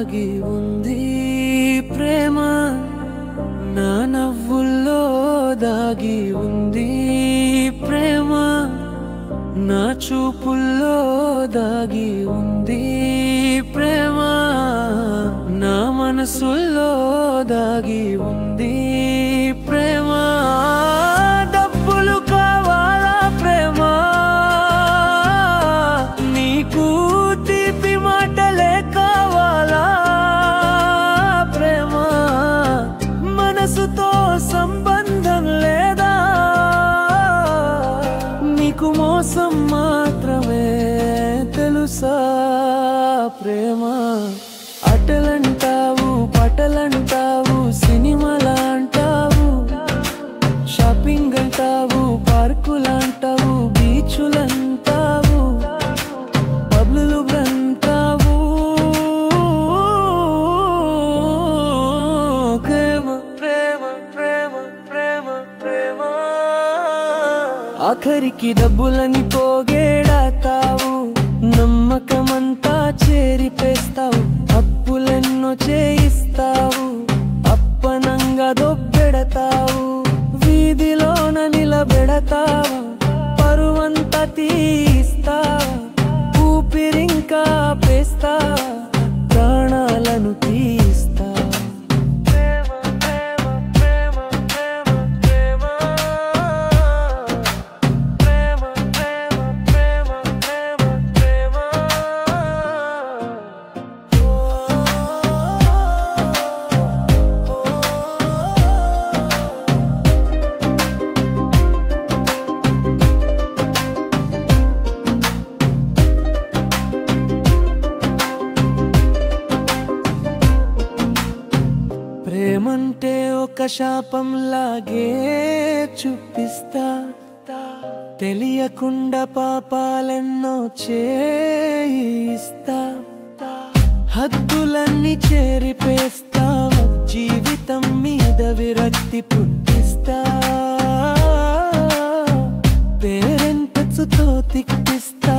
దాగి ఉంది ప్రేమ, నా నవ్వుల్లో దాగి ఉంది ప్రేమ, నా చూపుల్లో దాగి ఉంది ప్రేమ, నా మనసుల్లో దాగి ఉంది ప్రేమ. డబ్బులు కావాలా ప్రేమ, నీకు తీపి మాటలే కావాలా ప్రేమ, మనసుతో సంబంధం లేదా, నీకు మోసం మాత్రమే తెలుసా ప్రేమ. అటలంటావు పటలంటావు సినిమాలంటావు, షాపింగ్ అంటావు పార్కులంటావు బీచులంటావు పబ్లు అంటావు, ప్రేమ ప్రేమ ప్రేమ ప్రేమ ప్రేమ. ఆఖరికి డబ్బులని పోగేడతావు, నమ్మకమంతా చేరిపేస్తావు, అప్పులెన్నో చేయిస్తావు, అప్పనంగా దొబ్బెడతావు, వీధిలోన నిలబెడతావు, పరువంతా తీస్తావు, ఊపిరింకా పేస్తావు, ప్రాణాలను తీస్తావు. ప్రేమంటే ఒక శాపంలాగే చూపిస్తా, తెలియకుండా పాపాలెన్నో చేయిస్తా, హద్దులన్నీ చేరిపేస్తా, జీవితం మీద విరక్తి పుట్టిస్తా, పేరెంట్స్తో తిక్కిస్తా,